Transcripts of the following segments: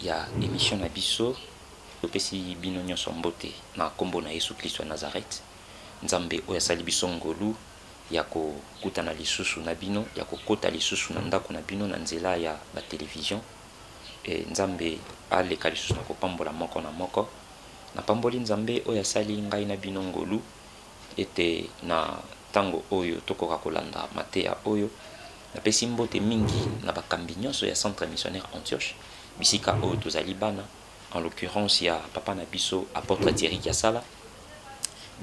ya émission na biso topesi bino nyonso mbote na kombo na Yesu Kristo ya Nazareth. Nzambe oyo asali biso ngolu ya kokutana lisusu na bino, ya kokota lisusu na ndako na bino na nzela ya ba television. Nzambe aleka lisusu na kopambola moko na moko. Na pamboli nzambe oyo asali ngai na bino ngolu ete na tango oyo tokoka kolanda mateya oyo napesi mbote mingi na bakambi nyonso ya centre missionnaire Antioche bisika oyo tozali bana, en l'occurrence ya papa na biso apôtre Thierry Kiasala,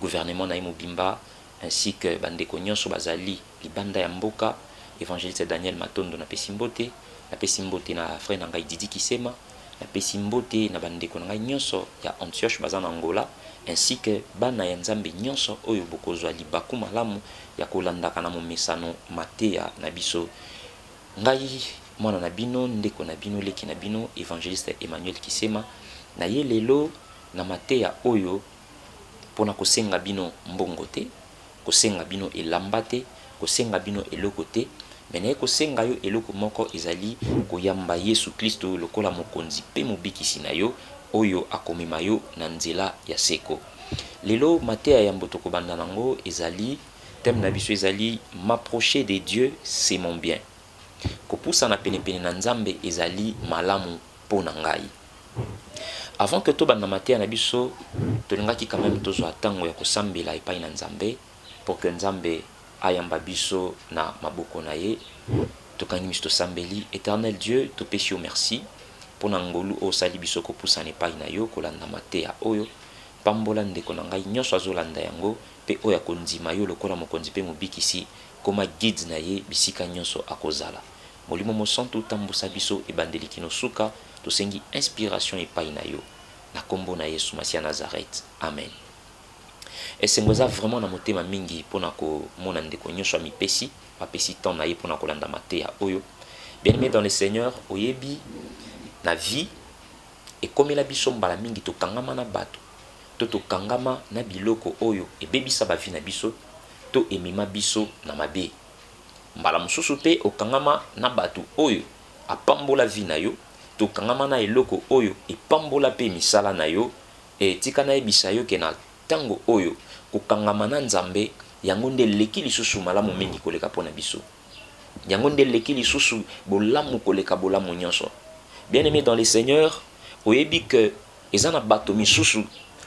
gouvernement na Mobimba, ainsi que bandeko nyonso bazali libanda ya mboka, évangéliste Daniel Matondo napesi mbote na frère na ngai Didi Kisema, napesi mbote na bandeko na ngai nyonso ya Antioche baza na Angola, ainsi que bana ya nzambe nyonso oyo bokozwa libaku malamu ya kolandaka na momesano mateya na biso. Ngai mwana na bino, ndeko na bino, leki na bino, évangéliste Emmanuel Kisema, na ye lelo na mateya oyo pona kosenga bino mbongo te, kosenga bino elamba te, kosenga bino eloko te, mene kosenga yo eloko moko ezali koyamba Yesu Kristo lokola mokonzi pe mobikisi na yo oyo akomema yo na nzela ya seko. Lelo mateya ya mboto kobanda nango ezali thème na biso ezali m'approcher de Dieu c'est mon bien. Kopusa na pene na nzambe ezali malamu pona ngai. Avant que to banda mateya na biso tolingaki quand même tozwa tango ya kosambela epai na nzambe pour que nzambe ayamba biso na maboko na ye. Tokangi misto sambeli. Éternel Dieu, topesi yo merci pona ngolu o sali biso kopusa na epai na yo kolanda mateya oyo. Pambola ndeko na ngai nyonso azolanda yango pe oyo akondima yo lokola mokonzi pe mobikisi koma guide na ye bisika nyonso akozala. Molimo mosantu tambusa biso ebandeli kino suka tosengi inspiration epai na yo na kombo na Yesu Masia Nazareth. Amen. Esengweza vraiment na motema mingi pona ko mona ndeko nyonso amipesi apesi temps na ye pona kolanda mateya oyo. Bien-aimé dans le Seigneur, oyebi na vie ekomela biso mbala mingi tokangama na bato to tokangama na biloko oyo ebebisa ba vie na biso to emema biso na mabe. Mbala mosusu pe okangama na bato oyo apambola vie na yo, tokangama na eloko oyo epambola pe misala na yo, tika na ebisa yo ke na tango oyo kokangama na nzambe yango nde leki lisusu malamu mingi koleka pona biso. Yango nde leki lisusu bolamu koleka bolamu nyonso. Bien-aimé dans le Seigneur, oyebi que ezana bato misusu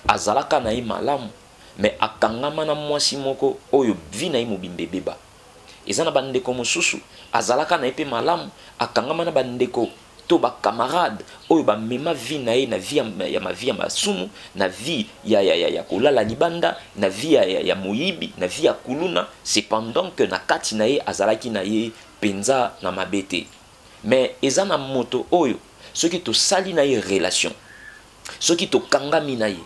azalaka na ye malamu mais akangama na mwasi moko oyo vi na ye mobimba ebeba. Ezana bandeko mosusu azalaka na ye pe malamu akangama na bandeko to ba camarade oyo ba mema vi na ye na vi ya ma vi ya masumu, na vi ya kolala libanda, na vi ya moyibi, na vi ya kuluna, cependant que na kati na ye azalaki na ye penza na mabete. Mais ezana moto oyo soki to sali na ye relation, soki to kangami na ye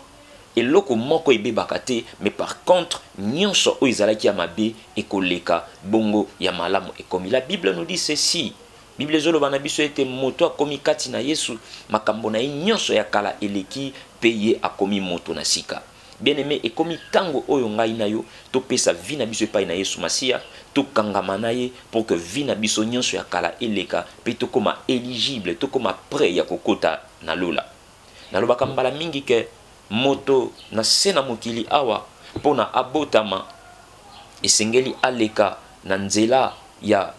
eloko moko ebebaka te, mais par contre nyonso oyo ezalaki ya mabe ekoleka bongo ya malamu ekomi. La Bible nous dit ceci. Bible zoloba na biso ete moto akomi kati na Yesu makambo na ye nyonso ya kala eleki pe ye akomi moto na sika. Bien-aimé, ekomi tango oyo ngai na yo topesa vie na biso epai na Yesu Masia, tokangama na ye pour que vie na biso nyonso ya kala eleka pe tokoma éligible, tokoma prêt ya kokota na lola. Nalobaka mbala mingi ke moto na sena mokili awa pona abotama esengeli aleka na nzela ya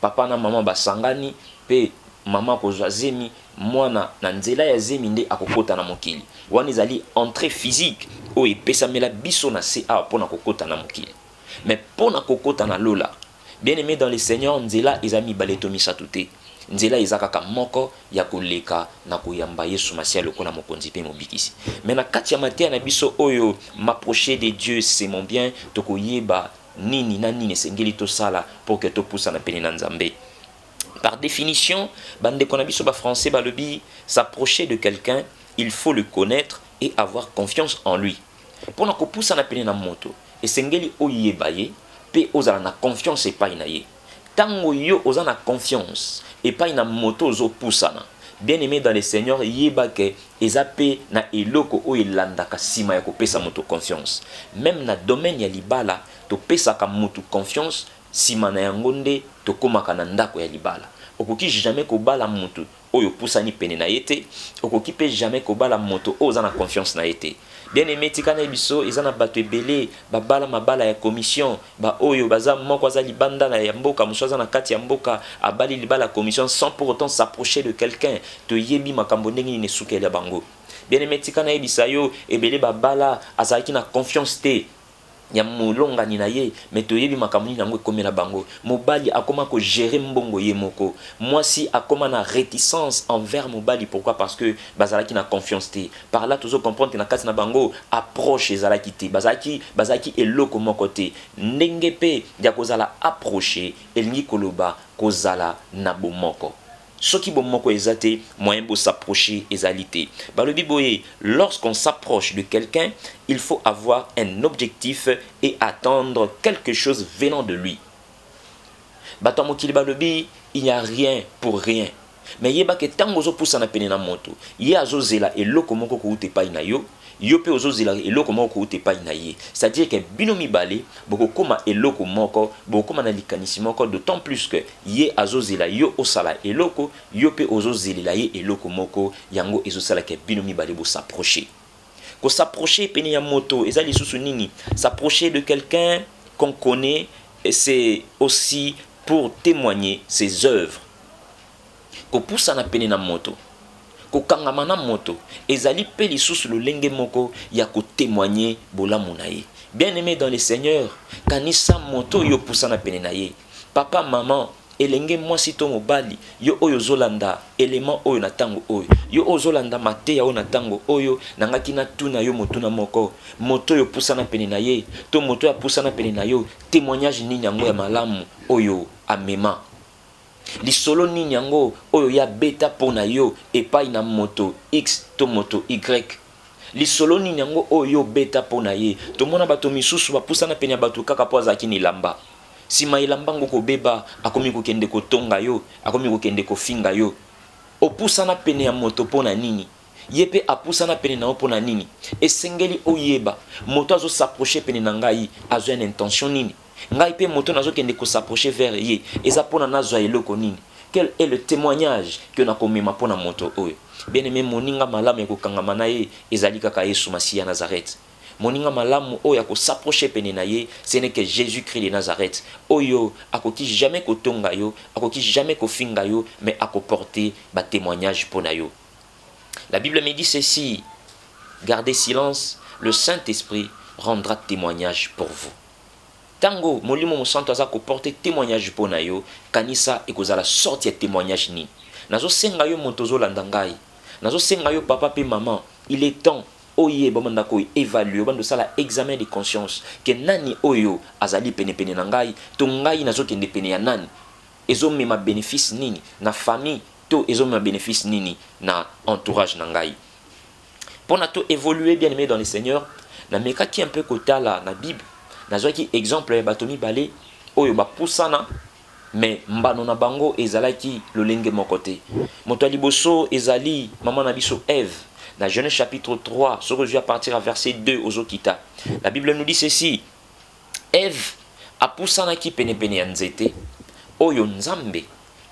papa na mama basangani pe mama kozwa zemi mwana na nzela ya zemi nde akokota na mokili. Wana ezali entrée physique oyo epesamela biso na se awa pona kokota na mokili. Mais pona kokota na lola, bien-aimé dans le Seigneur, nzela eza mibale to misato te. Nzela eza kaka moko ya koleka na koyamba Yesu Masia lokola mokonzi pe mobikisi. Mais na kati ya mateya na biso oyo m'approcher de Dieu c'est mon bien, tokoyeba nini na nini esengeli tosala pour que topusa na pene na nzambe. Par définition, bande konabiso ba français balobi, s'approcher de quelqu'un, il faut le connaître et avoir confiance en lui. Pour na kopusa na pene na moto, esengeli oyeba ye pe ozala na confiance epai na ye. Tango yo ozala na confiance epai na moto ozo pusana. Bien-aimé dans le Seigneur, yeba ke ezape na eloko o elandaka sima ya kopesa moto confiance. Même na domaine ya libala, to pesa ka moto confiance, sima na yango nde to komaka na ndako ya libala. Okoki jamais ko bala moto oyo pusani pene na yete okoki pe jamais kobala moto oza na confiance na yete. Bien aimé tika na biso ezana bato ebele babala mabala ya commission ba oyo baza moko aza libanda na ya mboka muso aza na kati ya mboka abali libala commission sans pour autant s'approcher de quelqu'un to yebi makambo ndenge ni sukela bango. Bien aimé tika na ebisa yo ebele babala azalaki na confiance te ya molonga ni na ye mais toyebi makambo ni nango ekomela bango. Mobali akoma ko gérer mbongo ye moko, mwasi akoma na réticence envers mobali. Pourquoi? Parce que bazalaki na confiance te. Par là toujours comprendre que na kati na bango approche ezalaki te, bazalaki eloko moko te. Ndenge pe ya kozala approcher elingi koloba kozala na bomoko. Ce qui bomoko ezate moyen de s'approcher ezalité. Balobi boye, lorsqu'on s'approche de quelqu'un, il faut avoir un objectif et attendre quelque chose venant de lui. Bato mokili balobi, il n'y a rien pour rien. Mais yeba ke tango zo poussa na pene na moto, ye azozela eloko moko ko ute pa ina yo. Yo pe ozozela eloko moko ute pa ina ye. C'est-à-dire que bino mibale boko koma eloko moko, boko koma na likanisi moko, d'autant plus que ye azozela yo osala eloko, yo pe ozozelela ye eloko moko, yango ezosala ke bino mibale bo s'approcher. Ko s'approcher pene ya moto, ezali susu nini? S'approcher de quelqu'un qu'on connaît, c'est aussi pour témoigner ses œuvres. Ko poussa na pene na moto, ko kangama na moto, ezali pe lisusu lolenge moko ya ko témoigner bolamu na ye. Bien aimé dans le Seigneur, kanisa moto yo poussa na pene na ye. Papa, maman, elenge mwasi to mobali, yo oyo zolanda élément oyo na tango oyo, yo ozolanda mateya oyo na tango oyo, nangaki na tuna yo motuna moko, moto yo poussa na pene na ye, to moto ya poussa na pene na yo, témoignage nini yango ya malamu oyo amema. Lisolo nini yango oyo ya beta pona yo epai na moto X to moto Y. Lisolo nini yango oyo beta pona ye. Tomona bato misusu bapusa na pene ya bato kaka po azaki ni lamba. Sima ilamba ngo ko beba akomi ko kende ko tonga yo, akomi ko kende ko finga yo. Opusa na pene ya moto pona nini? Yepe apusa na pene na pona nini? Esengeli oyeba moto azo s'approcher pene na ngai azo une intention nini? Ngai pe moto nazo kende ko s'approcher vers ye eza pona nazo eloko nini? Quel est le témoignage que na komema pona moto oyo? Bien aimé moninga malamu ya kokangama na ye ezali kaka Yesu Masiya ya Nazareth. Moninga malamu oyo ako s'approcher pene na ye, ce n'est que Jésus-Christ de Nazareth. Oyo akoki jamais kotonga yo, akoki jamais kofinga yo, mais ako porter ba témoignage pona yo. La Bible me dit ceci: gardez silence, le Saint-Esprit rendra témoignage pour vous. Tango molimo mosanto aza ko porter témoignage pona yo, kanisa ekozala sorti ya témoignage ni. Nazo senga yo moto zolanda ngai. Nazo senga yo papa pe maman, il est temps oye bomanda ko évaluer bando sala examen de conscience que nani oyo azali pene pene na ngai, to ngai nazo kende pene ya nani. Ezo mema bénéfice nini na famille, to ezo mema bénéfice nini na entourage na ngai. Pour na to évoluer bien aimé dans le Seigneur, na meka ki un peu kotala na Bible. Nazwaki exemple batomi balé oyo bapusana mais mbano na bango ezalaki lolenge mokote. Moto liboso ezali maman na biso Ève. Dans Genèse chapitre 3, ce que je vais partir à verset 2 aux Okita. La Bible nous dit ceci: Ève apusana ki pene pene ya nzete oyo Nzambe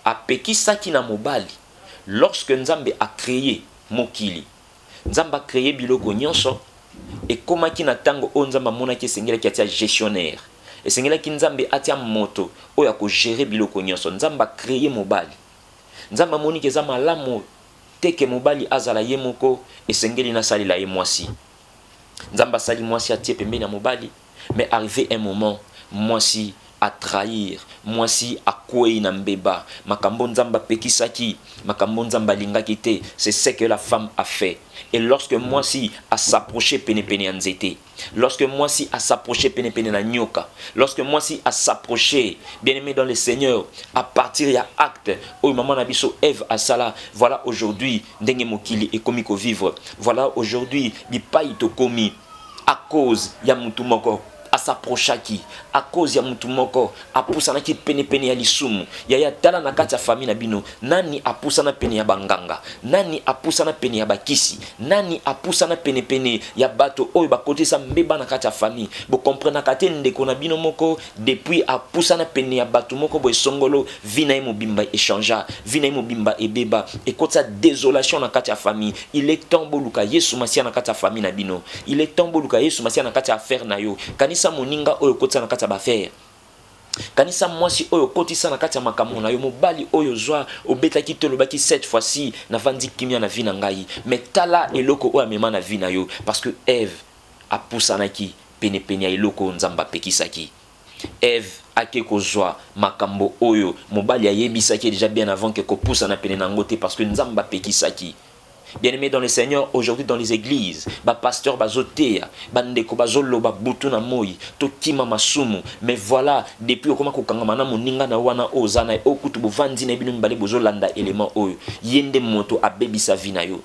apekisaki na mobali. Lorsque Nzambe a créé mokili, Nzambe a créé biloko nyonso. Et comment qui na tango onzamba mona ki sengela ki atia gestionnaire. Et sengela ki Nzambe atia moto oya ko gérer biloko nyonso. Nzamba créer mobali. Nzamba moni ke za malamu teke mobali azala ye moko et sengeli na sali la ye mwasi. Nzamba sali mwasi atie pembe na mobali, mais arrivé un moment mwasi à trahir, mwasi à koué na mbeba, makambo Nzamba pekisaki, makambo Nzamba lingaki te, c'est ce que la femme a fait. Et lorsque mwasi a s'approché pene pene ya nzete, lorsque mwasi a s'approché pene pene na nyoka, lorsque mwasi a s'approché, bien aimé dans le Seigneur, à partir ya acte, oh maman nabiso Ève asala, voilà aujourd'hui ndenge mokili et komi ko vivre, voilà aujourd'hui bipai to komi à cause ya mutu moko a s'approchaki à cause ya mutu moko apusanaki pene pene ya lisumu ya tala na kati ya famille na bino nani apusana pene ya banganga nani apusana pene ya bakisi nani apusana pene pene ya bato oyo bakotisa mbeba na kati ya famille bo comprendre kate ndeko na bino moko depuis apusana pene ya bato moko bo esongolo vina mobimba échangea vina mobimba ebeba ekota désolation na kati ya famille. Il est temps boluka Yesu masia na kati ya famille na bino. Il est temps boluka Yesu masia na kati ya affaire na yo. Kanisa moninga oyo kotisa na kati ya affaire. Kanisa mwasi oyo kotisa na kati ya makambo na yo mobali oyo zwa obetaki tolobaki cette fois-ci na vandi kimia na vie na ngai. Mais tala eloko oyo amema na vie na yo parce que Ève a pusanaki pene pene ya eloko nzamba pekisaki. Ève ake kozwa makambo oyo mobali ayebisaki déjà bien avant que kopusa na pene nango te parce que nzamba pekisaki. Bien-aimés dans le Seigneur, aujourd'hui dans les églises, pasteur bazotea, bandeko bazoloba butu na moi, tokima masumu, mais voilà, depuis okoma kokangama moninga na wana ozana okutu bovandi na bino mbale bozolanda élément oyo, yende moto abebisa vina yo.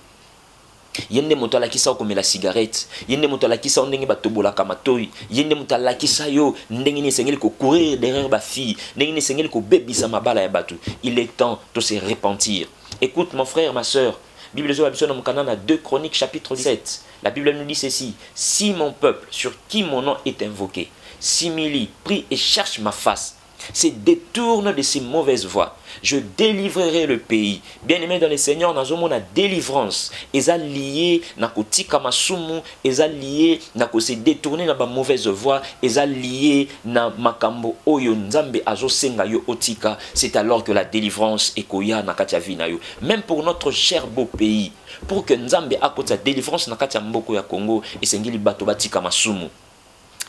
Yende moto alakisa okomela cigarette, yende moto alakisa ndenge batobolaka matoi, yende moto alakisa yo ndenge ni sengeli ko courir derrière ba fille, ndenge ni sengeli ko bebisa mabala ya batu. Il est temps de se repentir. Écoute mon frère, ma sœur, Bible de 2 Chroniques chapitre 17. La Bible nous dit ceci: si mon peuple, sur qui mon nom est invoqué, s'humilie, prie et cherche ma face, se détourne de ses mauvaises voies, je délivrerai le pays. Bien-aimé dans le Seigneur, nous avons la délivrance. Ils ont lié na kotika masumu, ils ont lié na ko se détourner na ba mauvaise voie, ils ont lié na makambo oyo nzambe azo senga yo otika. C'est alors que la délivrance ekoya na katia vina yo. Même pour notre cher beau pays, pour que nzambe akota délivrance na katia mboko ya Congo, esengeli bato batika masumu.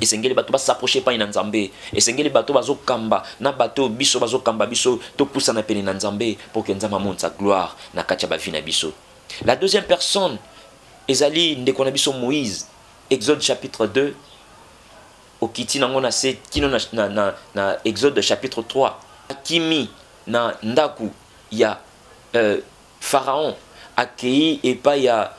Esengeli bato ba s'approcher pa ina nzambe, esengeli bato bazo kamba na bato biso bazo kamba biso to poussa na pene na nzambe pour que nzamba monte sa gloire na katia ba vina biso. La deuxième personne ezali ndeko na biso Moïse. Exode chapitre 2 okiti nango na se kino na Exode chapitre 3 akimi na ndaku ya Pharaon akei et pas ya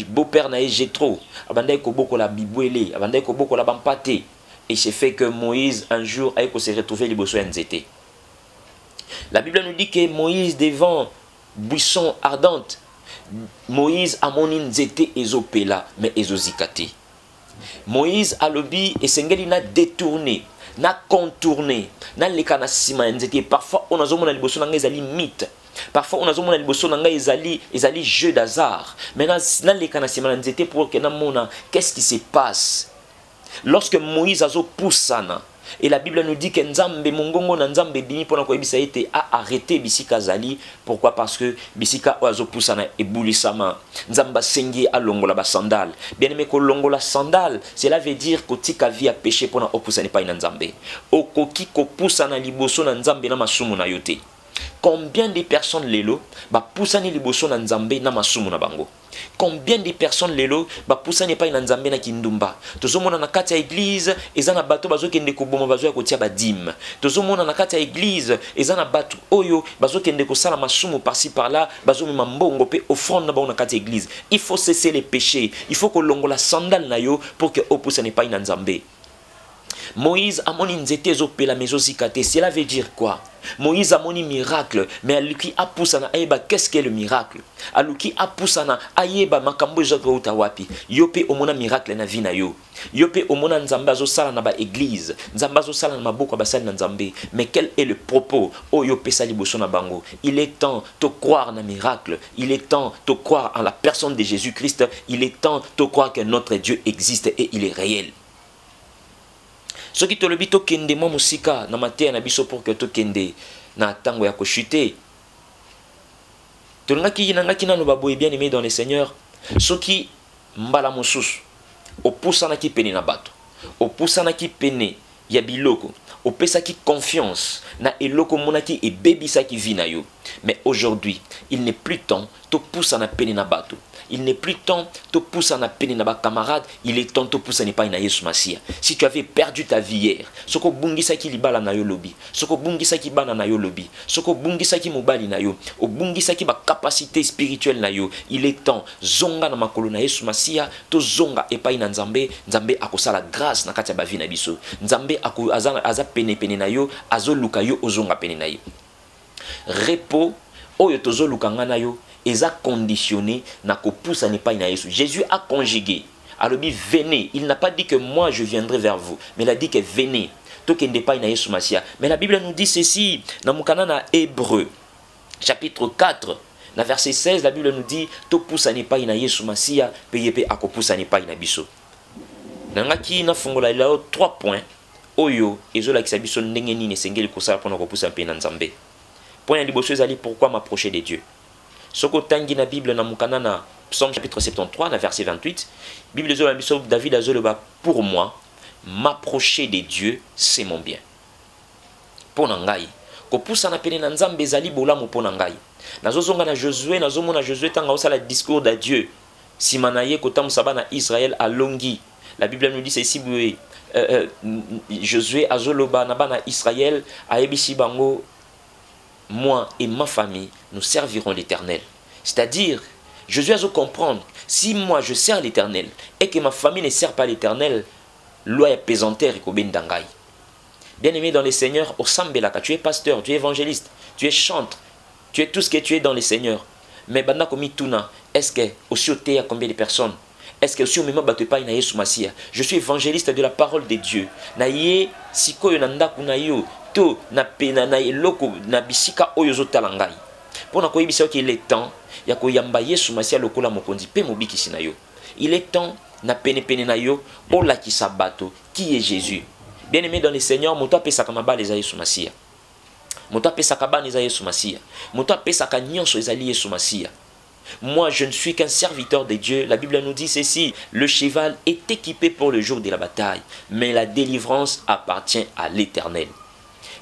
beau-père na Jéthro, abandai ko boko la bibwele, abandai ko boko la bampate, et c'est fait que Moïse un jour a se retrouvé liboso ya nzete. La Bible nous dit que Moïse devant buisson ardente, Moïse a moni nzete ezopela mais ezozikate. Moïse a lobi et sengeli na détourné, na contourné, na lekana sima nzete. Parfois on a zomona liboso na ngezali mythe. Parfois on a zomona liboso nanga ezali jeu d'hasard. Maintenant na lekana sima nzete pour que na mona qu'est-ce qui se passe lorsque Moïse azo poussana. Et la Bible nous dit que nzambe mongongo na nzambe bini pona ko ebisa ete a arrêté bisika zali. Pourquoi? Parce que bisika azo poussana ebulisama nzamba sengi alongola ba sandal. Bien aimé ko longola sandal, cela veut dire ko tika via péché pona opusana pa ina nzambe. Okoki ko poussana liboso na nzambe na masumu na yote. Combien de personnes lelo ba poussani liboso na nzambe na masumu na bango? Combien de personnes lelo ba poussani pa ina nzambe na kindumba? Tozomona na kati ya église ezana bato bazokende koboma bazoya kotia ba dîme. Tozomona na kati ya église ezana bato oyo bazokende kosala masumu par-ci par-là, bazomema mbongo pe offrande na bango na kati ya église. Il faut cesser les péchés. Il faut que longola sandal na yo pour que opoussani pa ina nzambe. Moïse a moni nzete ezopela mezozikate. Cela veut dire quoi? Moïse a moni miracle, mais aluki a poussana ayeba qu'est-ce qu'est le miracle? Aluki a poussana ayeba makambo ezoko uta wapi? Yope omona miracle na vie na yo. Yope omona nzambe azosala na ba église, nzambe azosala na maboko basali na nzambe. Mais quel est le propos? Oh yope sali boso na bango. Il est temps de croire na miracle. Il est temps de croire en la personne de Jésus-Christ. Il est temps de croire que notre Dieu existe et il est réel. Ce qui te le dit, tokende mo musika na matea na biso pour que tokende na tango ya kochute. Tolingaki nangaki nanu baboye bien aimé dans le Seigneur. Ce qui mbala mosusu opusana ki pene na bato, opusana ki pene ya biloko, opesa ki confiance na eloko monaki e bebisa ki vina yo. Mais aujourd'hui, il n'est plus temps de pousser à peine na bateau. Il n'est plus temps de pousser à peine na camarade. Il est temps de pousser à pas na Yesu Masia. Si tu avais perdu ta vie hier, soko bungi saki libala na yo lobi, soko bungi saki bana na yo lobi, soko bungi saki mobali na yo, o bungi saki ba capacité spirituelle na yo, il est temps zonga na makolo na Yesu Masia, to zonga epai na Nzambe, Nzambe akosala grâce na kati ya ba vie na biso. Nzambe aza pene pene na yo, azo luka yo ozonga pene na yo. Repos oyo tozo luka nga na yo eza conditionné na kopousa ne pas na Yesu. Jésus a conjugué. Alors dit venez, il n'a pas dit que moi je viendrai vers vous, mais il a dit que venez. Tokende pa na Yesu Masia. Mais la Bible nous dit ceci dans mukana na Hébreu chapitre 4 na verset 16, la Bible nous dit to pousa ne pas na Yesu Masia, peye pe akopousa ne pas na biso. Nangaki na fungola lao 3 points oyo ezola ki sabiso ndenge nini sengeli kosala pona kopousa pe na Nzambe. Point liboso ezali pourquoi m'approcher de Dieu. Soko tangi na Bible na mukana na Psaume chapitre 73 na verset 28, Bible ezola biso David azoloba pour moi m'approcher de Dieu c'est mon bien. Pona ngai kopousa na pene na Nzambe ezali bolamu pona ngai. Nazozonga na Josué, nazomona Josué tanga osala discours de Dieu. Simanaye kotamusa bana Israël alongi. La Bible nous dit ceci Josué azoloba na bana Israël ayebisi bango moi et ma famille, nous servirons l'Éternel. C'est-à-dire, Jésus a dû comprendre, si moi je sers l'Éternel et que ma famille ne sert pas l'Éternel, loi est pesanteur et koben dangai. Bien-aimé dans les Seigneurs, au Sambelaka, tu es pasteur, tu es évangéliste, tu es chantre, tu es tout ce que tu es dans les Seigneurs. Mais banda komi tuna, est-ce que aussi au thé à combien de personnes? Est-ce que aussi au même battu pas Yesu Masia? Je suis évangéliste de la parole de Dieu. Naye siko yonanda kunayo. Na pena na eloko na bisika oyo zotala ngai pona koyebisa qu'il est temps ya koyamba Yesu Masia lokola mokonzi pe mobikisi na yo. Il est temps na pene pene na yo olakisa bato qui est Jésus. Bien-aimé dans le Seigneur, moto apesaka mabala eza Yesu Masia, moto apesaka bana eza Yesu Masia, moto apesaka nyonso ezali Yesu Masia. Moi je ne suis qu'un serviteur de Dieu. La Bible nous dit ceci, le cheval est équipé pour le jour de la bataille, mais la délivrance appartient à l'Éternel.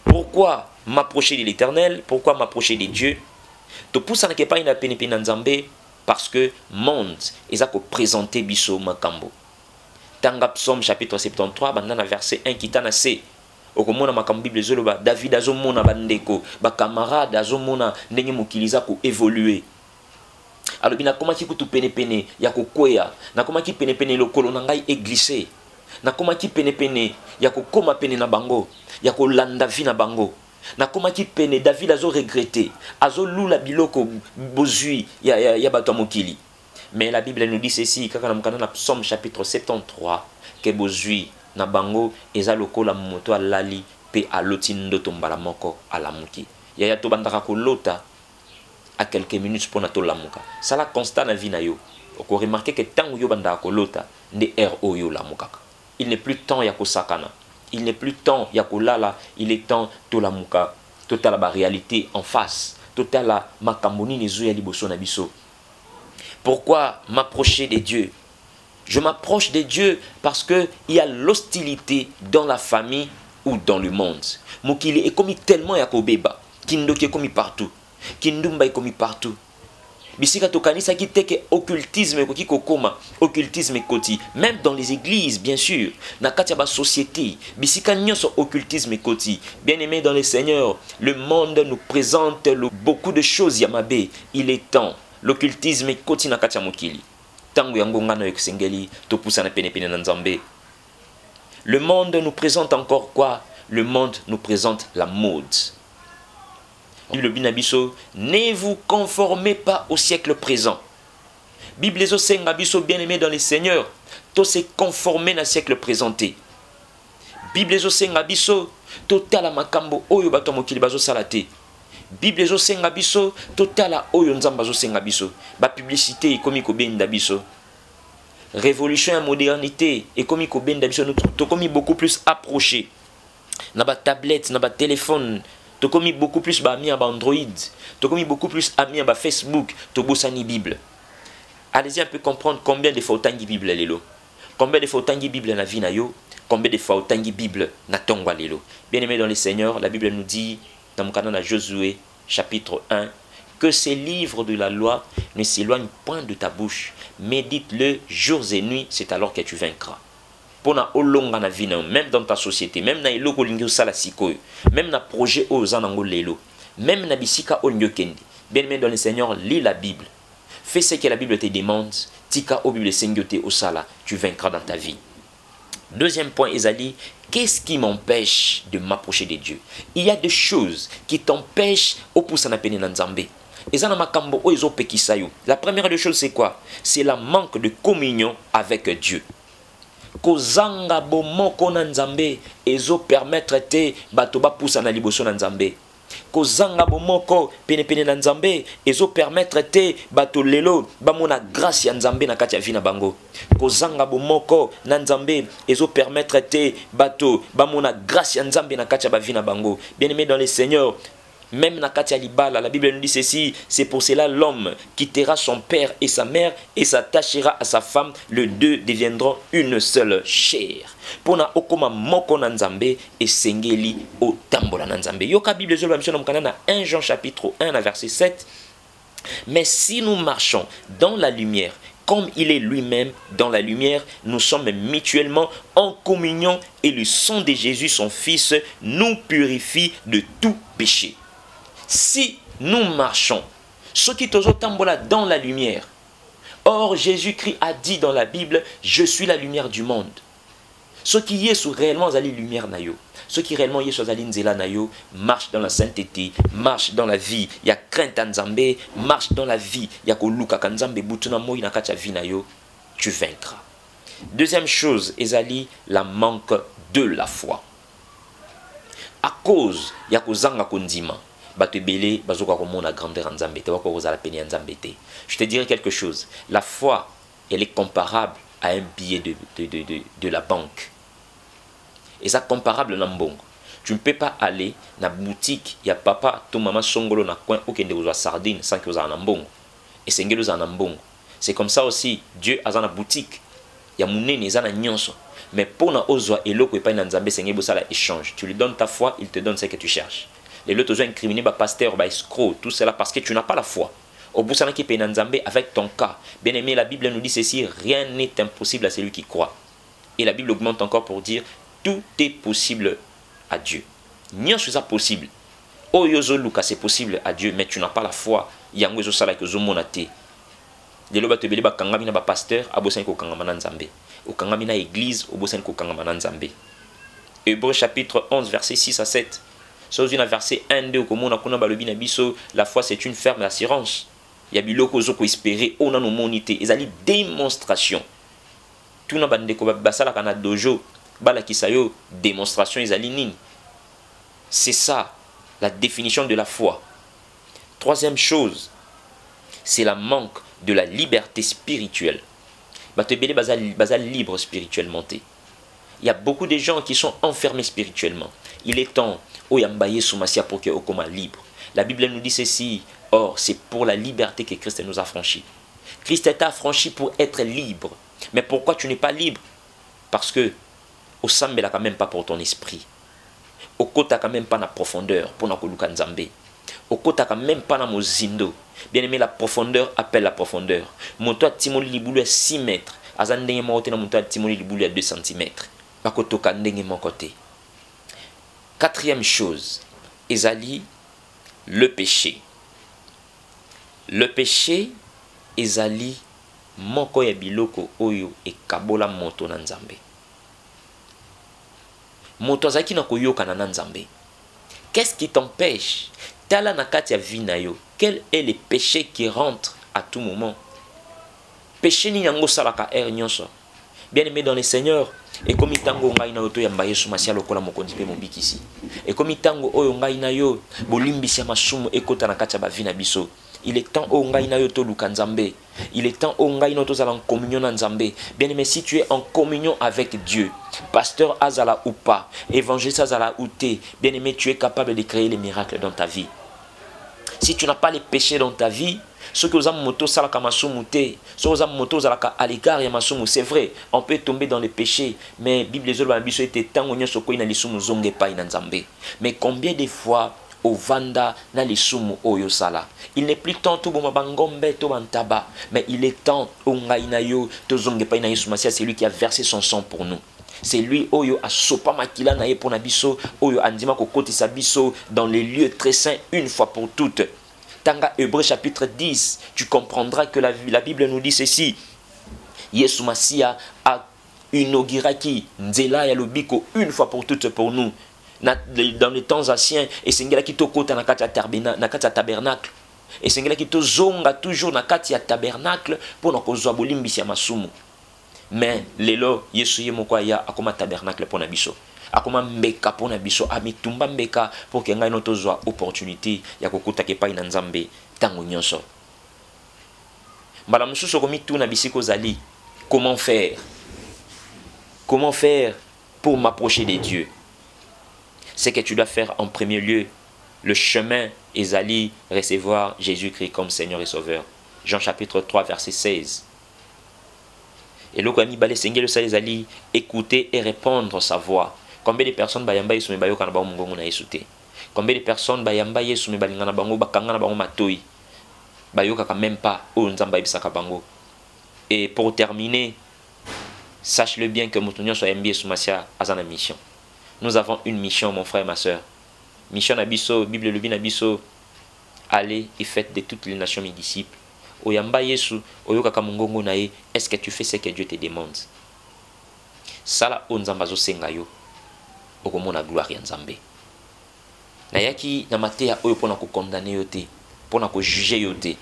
Pourquoi m'approcher de l'Éternel? Pourquoi m'approcher de Dieu? Parce que monde est présenté biso makambo. Tanga Psaume chapitre 73 bandana verset 1 qui tana C. Okomona makambo Bible zoloba David azomona bandeko ba camarade azomona ndenge mokiliza ko évoluer. Alors bina komaki kutu pene pene ya kokwea na komaki pene pene lokolo na ngai glissé. Na komaki pene pene ya kokoma pene na bango ya kolanda vi na bango. Na komaki pene David azo regretté azo lula biloko bozui ya bato mokili. Mais la Bible nous dit ceci kaka na mukana na Psaume chapitre 73 que bozui na bango eza lokola moto alali pe aloti ndoto mbala moko alamuki. Ya to bandaka kolota à quelques minutes pour nato lamuka. Ça la constat na vie na yo. Oko remarquer que tango yo bandaka kolota nde oyo lamukaka. Il n'est plus temps ya kosakana. Il n'est plus temps ya kolala, il est temps to lamuka. Total la réalité en face. Total la makamboni nezo ya liboso na biso. Pourquoi m'approcher de Dieu? Je m'approche de Dieu parce que il y a l'hostilité dans la famille ou dans le monde. Mokili est commis tellement ya kobeba, kindoki est commis partout, kindumba est commis partout. Bisika tokanisa ki teke occultisme koki kokoma, occultisme koti, même dans les églises bien sûr, na kati ya ba société, bisika nyonso occultisme koti. Bien-aimé dans le Seigneur, le monde nous présente beaucoup de choses yamabe, il est temps. L'occultisme koti na kati ya mokili. Tango yango ngana yekisengeli to pousa na pene pene na Nzambe. Le monde nous présente encore quoi? Le monde nous présente la mode. Bible binabiso, ne vous conformez pas au siècle présent. Bible zo senga biso bien-aimé dans le Seigneur, to se conformer na siècle présenté. Bible zo senga biso to tala makambo oyo bato mokili bazo salate. Bible zo senga biso to tala oyo Nzamba zo senga biso. Ba publicité ekomi ko benda biso. Révolution et modernité ekomi ko benda biso, to komi beaucoup plus approché. Na ba tablette, na ba téléphone, to komi beaucoup plus ba ami ba Android, to komi beaucoup plus ami ba Facebook, to bosani Bible. Allez-y un peu comprendre combien de fois autangi Bible lelo. Combien de fois autangi Bible na vie na yo, combien de fois autangi Bible na tongwa lelo. Bien-aimé dans le Seigneur, la Bible nous dit dans Mukana na Josué chapitre 1, que ces livres de la loi ne s'éloignent point de ta bouche. Médite-le jours et nuits, c'est alors que tu vaincras. Pona olonga na vie, même dans ta société, même na eloko lingyo sala sikoyo, même na projet ozanango lelo, même na bisika olingyo kendi. Bien-aimé dans le Seigneur, lis la Bible. Fais ce que la Bible te demande. Tika au Bible sengyote au sala, tu vaincras dans ta vie. Deuxième point, Ezali, qu'est-ce qui m'empêche de m'approcher de Dieu? Il y a des choses qui t'empêchent au poussana pene nanzambe. La première des choses, c'est quoi? C'est le manque de communion avec Dieu. Kozanga bomoko na nzambe ezo permettre te bato ba poussa na liboso na nzambe. Kozanga bomoko pene pene na nzambe ezo permettre te bato lelo bamona grâce ya nzambe na kati ya vie na bango. Kozanga bomoko na nzambe ezo permettre te bato bamona grâce ya nzambe na kati ya ba vie na bango. Bien-aimé dans le Seigneur, même na kati ya libala, la Bible nous dit ceci: c'est pour cela l'homme quittera son père et sa mère et s'attachera à sa femme, les deux deviendront une seule chair. Pona okoma moko na nzambe et sengeli o tambola na nzambe. Yoka Bible zo ba msona mkana na 1 Jean chapitre 1 verset 7. Mais si nous marchons dans la lumière, comme il est lui-même dans la lumière, nous sommes mutuellement en communion et le sang de Jésus, son Fils, nous purifie de tout péché. Si nous marchons, ceux qui tambola dans la lumière. Or, Jésus-Christ a dit dans la Bible: je suis la lumière du monde. Ceux qui y sont réellement la lumière nayo. Ceux qui réellement y sont la nzela nayo marchent dans la sainteté, marchent dans la vie. Il y a crainte en Nzambe, marche dans la vie. Il y a koluka kanzambe butuna moi na kacha vie nayo, tu vaincras. Deuxième chose, ezali la manque de la foi. À cause ya kozanga kondima. Je te dirai quelque chose. La foi, elle est comparable à un billet de la banque. Et ça, comparable à mbongo. Tu ne peux pas aller dans la boutique, il y a papa, ton maman songolo na coin, ou qu'il y a sardine sans que vous ayez un mbongo. Et c'est un mbongo. C'est comme ça aussi, Dieu a dans boutique. Il y a mon nez, il y a nyonso. Mais pour na ozo et l'eau, échange. Tu lui donnes ta foi, il te donne ce que tu cherches. Les autres ont incriminé par pasteur, par escroc, tout cela parce que tu n'as pas la foi. Au bout de qui paye Nzambe avec ton cas. Bien aimé, la Bible nous dit ceci: rien n'est impossible à celui qui croit. Et la Bible augmente encore pour dire: tout est possible à Dieu. N'y a possible. Oh yozo luka, c'est possible à Dieu, mais tu n'as pas la foi. Yango yozo sala que zo monate. Les loba te beli ba kangami na ba pasteur, abosen ko kangama na Nzambe. Au kangami na église, abosen ko kangama na Nzambe. Hébreux chapitre 11 verset 6 à 7. Sur une verset 1, 2, la foi c'est une ferme assurance. Il y a biloko zoko espérer, on a nos monités, ils allaient démonstration. Tout na bande ko basala kana dojo, bala kisayo démonstration ils allaient nini. C'est ça la définition de la foi. Troisième chose, c'est la manque de la liberté spirituelle. Batebele bazal libre spirituellement. Il y a beaucoup de gens qui sont enfermés spirituellement. Il est temps pour que okoma libre. La Bible nous dit ceci: or c'est pour la liberté que Christ nous a franchis. Christ t'a franchi pour être libre. Mais pourquoi tu n'es pas libre? Parce que au sambela quand même pas pour ton esprit. Au kota quand même pas na profondeur pour na koluka nzambe. Au kota quand même pas na mozindo. Bien aimé, la profondeur appelle la profondeur. Monto timoli libulu à 6 mètres. Azandenge mote na monto timoli libulu à 2 cm. Bakotoka ndenge mon côté. Quatrième chose, ezali le péché. Le péché, ezali moko ya biloko oyo ekabola moto na nzambe. Moto azaki na koyoka na nzambe. Qu'est-ce qui t'empêche? Tala na kati ya vie na yo. Quel est le péché qui rentre à tout moment? Péché ni yango salaka nyonso. Bien aimé dans le Seigneur, et comme itango ngai na oto yamba Yesu masia lokola mokonzi pe mobikisi. Et comme itango oyo ngai na yo bolimbisi masumu ekota na kati ya ba vie na biso. Il est temps o ngai na yo to luka nzambe. Il est temps o ngai na to zala en communion na nzambe. Bien aimé, si tu es en communion avec Dieu, pasteur azala ou pas, évangéliste azala ou té, bien aimé, tu es capable de créer les miracles dans ta vie. Si tu n'as pas les péchés dans ta vie, ce que vous avez moto salaka masumu té, ce que vous avez moto salaka à l'égard ya masumu, c'est vrai, on peut tomber dans les péchés, mais Bible les autres biso était tango nyoso ko ina lisumu zonge pa ina nzambe. Mais combien de fois ovanda na lisumu oyo sala. Il n'est plus temps tout boma bangombe to bantaba, mais il est temps ongai na yo to zonge pa na Yesu Masia, c'est lui qui a versé son sang pour nous. C'est lui oyo a sopa makila na ye pona biso, oyo andima ko kotisa biso dans les lieux très saints une fois pour toutes. Tanga Hébreux chapitre 10, tu comprendras que la Bible nous dit ceci. Yesu Masia a inauguré nzela ya lobiko une fois pour toutes pour nous. Dans les temps anciens, et sengela ki to kota na kati ya tabernacle. Et sengela ki to zonga toujours na kati ya tabernacle pour na kozwa bolimbisi ya masumu. Mais lelo Yesu ye moko ya akoma tabernacle pour na biso. Akoma mbeka pour na biso, amitumba mbeka pour que ngai no tozwa opportunité ya kokuta ke pai na Nzambe tango nyonso. Mbala mususu komitu na bisiko zali. Comment faire? Comment faire pour m'approcher des dieux? C'est que tu dois faire en premier lieu le chemin Ezali, recevoir Jésus-Christ comme Seigneur et Sauveur. Jean chapitre 3 verset 16. Et le Kwami Balé Sengel Ezali, écouter et répondre sa voix. Combien de personnes bayamba yesu me bayoka na bango mungongo na Yesu te? Combien de personnes bayamba yesu me balinga na bango bakanga na bango matoi? Bayoka même pas o nzamba bisaka bango. Et pour terminer, sache-le bien que Moutounion soit MB Soumassia a une mission. Nous avons une mission, mon frère et ma soeur. Mission Nabiso, Bible Lubi Nabiso, allez et faites de toutes les nations mes disciples. Oyamba Yesu, Oyokaka Mungongo Nae, est-ce que tu fais ce que Dieu te demande? Sala Onzambazo Sengayo, Okomona gloire Nzambe. Nayaki Namatea Oyo pona ko condamner yote, pona ko juger yote.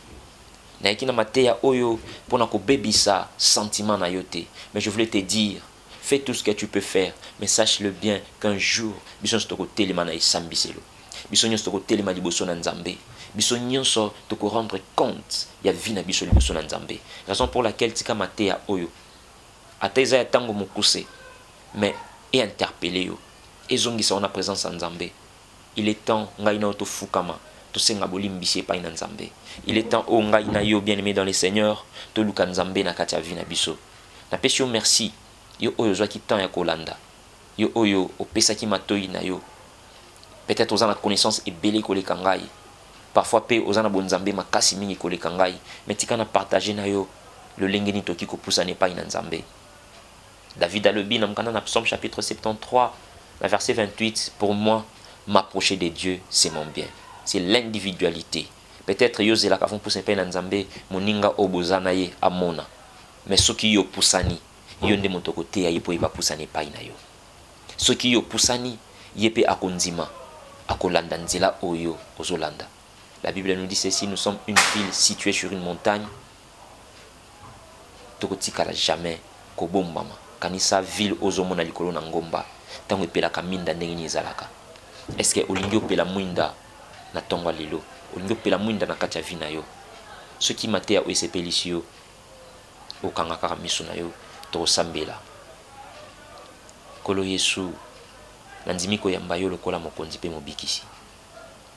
Nayaki Namatea Oyo pona ko bebisa sentiment na yote. Mais je voulais te dire, fais tout ce que tu peux faire, mais sache-le bien qu'un jour, bison stoko telema na isambiselo. Bison nyonso toko telema liboso na Nzambe. Bison nyonso toko rendre compte ya vie na biso liboso na Nzambe. Raison pour laquelle tika matea oyo. Ateza ya tango mokuse, mais et interpeller yo. Ezongisa na présence en Nzambe. Il est temps ngai na to fukama, to senga bolimbisi pa ina Nzambe. Il est temps o ngai na yo bien-aimé dans le Seigneur, to luka Nzambe na kati ya vie na biso. Na pesio merci. Yo oyo zwaki temps ya kolanda. Yo oyo opesaki matoi na yo. Peut-être aux ana connaissance ebele koleka ngai. Parfois pe aux ana bonzambe makasi mingi koleka ngai. Mais tika na partager na yo le lengeni toki ko poussa ne pas ina Nzambe. David alobi na mkana na Psaume chapitre 73, la verset 28, pour moi m'approcher des dieux c'est mon bien. C'est l'individualité. Peut-être yo zela ka fon poussa pe na Nzambe moninga obozana ye amona. Mais soki yo poussani yonde motoko te ayi po iba pusani pai na yo. Soki yo pusani yepe akonzima akolanda nzela oyo ozolanda. La Bible nous dit ceci, nous sommes une ville située sur une montagne. Toko tikala jamais ko bombama. Kanisa ville ozomona likolo na ngomba. Tango epela kaminda ndenge ni ezalaka. Est-ce que olingi opela mwinda na tongo lelo? Olingi opela mwinda na kati ya vina yo? Soki matea o esepelisi yo okanga kaka miso na yo. Sambela Kolo Yesu Nandimi koyamba yo lokola mokonzi pe mobikisi.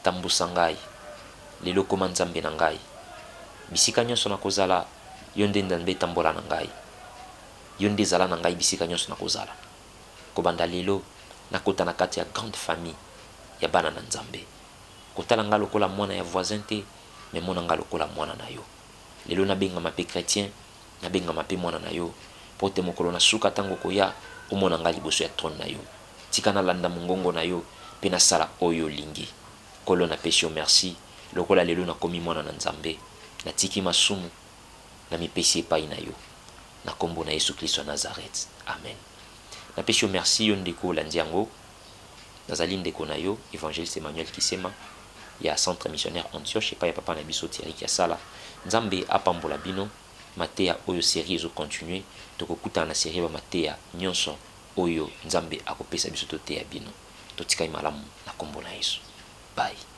Tambusa ngai lelo koma Nzambe na ngai. Bisika nyonso na kozala yo nde Nzambe tambola na ngai. Yo nde zala na ngai bisika nyonso na kozala. Kobanda lelo nakota na kati ya grande famille ya bana na Nzambe. Kotala nga lokola mwana ya voisin te, mais mona nga lokola mwana na yo. Lelo nabenga mape chrétien, nabenga mape mwana na yo. Pote mokolo na suka tango koya omona nga liboso ya trône na yo. Tika na landa mungongo na yo pe na sala oyo lingi. Kolo na pesi yo merci lokola lelo na komi mwana na Nzambe. Na tiki masumu na mipesi epai na yo. Na kombo na Yesu Kristo ya Nazareth. Amen. Na pesi yo merci yo ndeko landi yango. Nazali ndeko na yo évangéliste Emmanuel Kisema ya centre missionnaire Antioche epai ya papa na biso Thierry Kiasala. Nzambe apambola bino. Matea oyo série ezo continuer tokokuta na série ba Matea nyonso oyo Nzambe akopesa biso toteya bino totika malamu na kombo na Yesu. Bye.